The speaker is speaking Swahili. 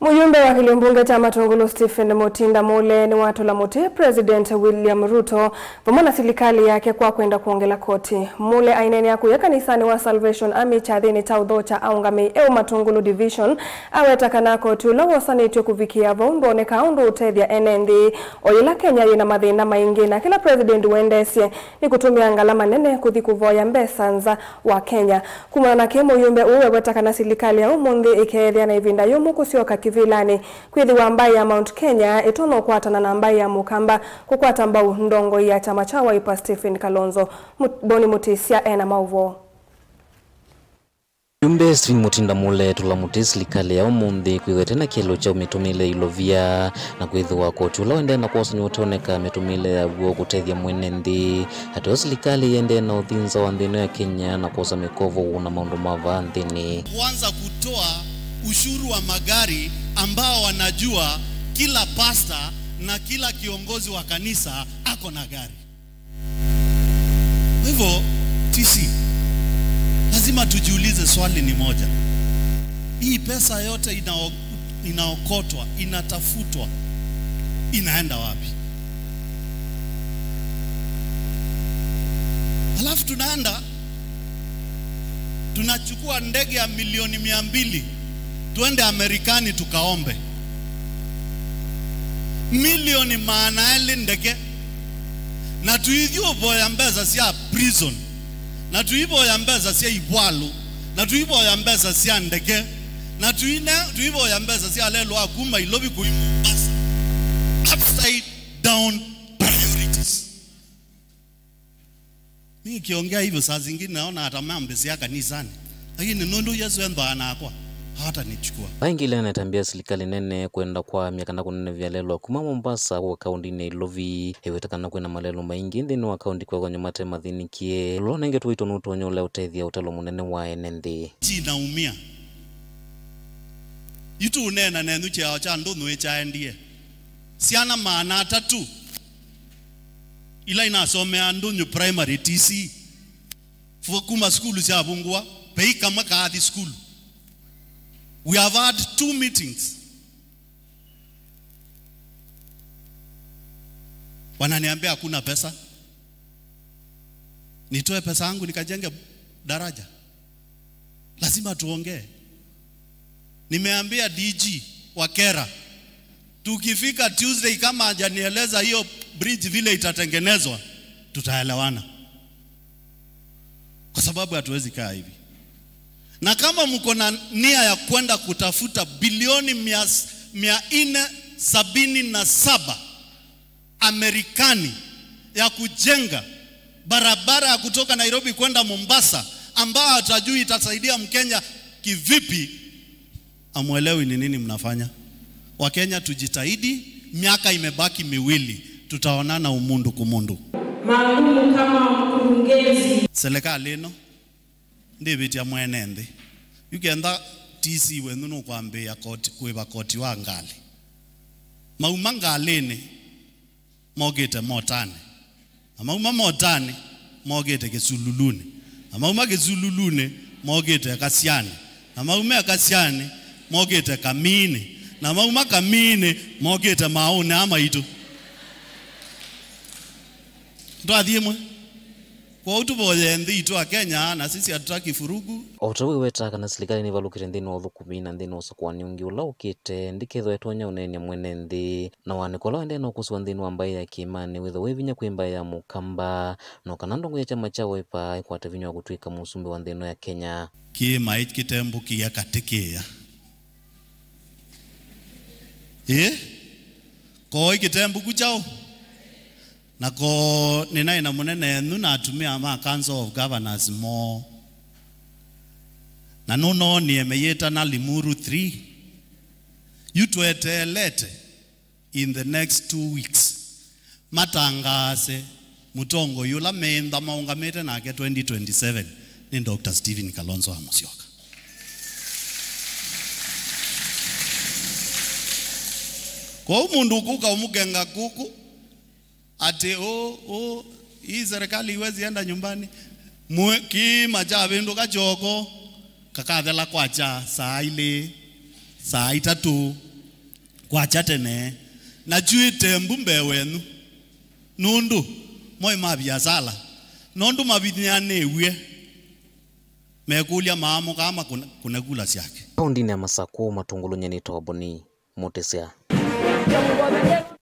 Muyumbe wa Kilimbunge cha Matungulu Stephen Mutinda Mule ni watu la muti President William Ruto vamona serikali yake kwa kwenda kuongela koti. Mule aineni ya kuyeka nisani wa Salvation Army chathini taudho cha aungami Matungulu Division awetaka na koti ulawosani itio kuvikia vombone kaundu utethia NND oyila Kenya yina mathina maingi na kila President wendesye ni kutumia ngalama nene kuthikuvoya mbesanza wa Kenya. Kumana ke muyumbe uwe wetaka na serikali ya umundi ikethia na ivinda yumu kusioka vilani kwithi wa mbai ya Mount Kenya itono kuatana na mbai ya Mukamba kukwata mbau ndongo ya chama cha Wiper Stephen Kalonzo Boni Mutisia ena mauvo. Muyumbe Stephen Mutinda Mule tula muti serikali ya umundi kwithe tena kielo cha umitumile ilovia na kwithe wa koti ulawende na kuosa ni utoneka mitumile ya guo kutethia mwenendi hatiwa serikali yende na uthinza wa nthino ya Kenya na kuosa mikovo na maundu mava nthini. Kwanza kutoa ushuru wa magari ambao wanajua kila pasta na kila kiongozi wa kanisa ako na gari. Hivyo TC lazima tujiulize swali ni moja. Hii pesa yote inaokotwa, inatafutwa, inaenda wapi? Halafu tunachukua ndege ya milioni 200 tuende Amerikani tukaombe. Milioni maana ele ndege. Na tuidhio boya mbeza siya prison. Na tuibo ya mbeza siya Ibwalu. Na tuibo ya mbeza siya ndege. Na tuibo ya mbeza siya lelo akuma ilobi kuimbasa. Upside down priorities. Mimi kiongea hivyo saa zingine naona hata mambo siya kanisani. Lakini nundu Yesu endo anakwa. Hata nichukua. Baingile anatambia serikali nene kwenda kwa miaka na kunene vya lelo kuma Mombasa kwa kaunti ni Ilovi ewetakana kwena malelo maingi nthini wa kaunti kwa kwenye mate mathinikie lona inge tuwito nutonyo ule utethia utalo munene wa NND. Naumia itu unena nenu chao cha ndonu echaendie siana maana atatu ila inasomea ndonyo primary TC fukuma skulu cha bungwa pei kama kaadhi skulu. We have had 2 meetings. Wananiambia hakuna pesa. Nitoe pesa yangu nikajenge daraja. Lazima tuongee. Nimeambia DG wa Kera tukifika Tuesday kama hajanieleza hiyo bridge vile itatengenezwa tutaelewana. Kwa sababu hatuwezi kaa hivi. Na kama mko na nia ya kwenda kutafuta bilioni 477 Amerikani ya kujenga barabara ya kutoka Nairobi kwenda Mombasa ambao hatajui itasaidia Mkenya kivipi, amuelewi ni nini mnafanya. Wakenya tujitahidi, miaka imebaki 2, tutaonana umundu kumundu. Magumu kama mkurugenzi serikali ino ndibiti ya mwenende yugenda TC wenu no kwambe ya koti kweba koti wa ngali mauma ngalene mogete motane amauma motane mogete kesululune amauma kesululune mogete kasiane amauma kasiane mogete kamine na amauma kamine mogete maone ama itu ndo adhiemwe kwa utubo yendi ito wa Kenya na sisi hatutaki furugu. Otawe wetaka na serikali ni valukire nthini wa thukumi na nthini wa sokwani ungi ula ukite ndikethwa etonya unene mwenendi na wanikola wende na kuswa nthini wa mbai ya Kimani witha wevinya kwimba ya Mukamba no kana ndongo ya chama cha Wiper ikwate vinya wa gutwika musumbi wa nthino ya Kenya. Kima ikitembu kia katekeya. Ko ikitembu kuchao. Nako nina ina munene nuna atumia ama Council of Governors mo na nuno ni emeyeta na Limuru 3 yutuetelete in the next 2 weeks matangase mutongo yula menda maungamete na ke 2027 ni Dr. Stephen Kalonzo Musyoka. Kwa umundu kuka umugenga kuku ate hii serikali iwezi enda nyumbani kima cha vindu kachoko kakathela kwacha saa 3 kwa chatene na chui tembu mbewenu nundu moi mabiasala nondu mabinyane ewe mekulia maamo kama kunekula siake kaundini ya Masako Matungulu nyeni toboni Mutisia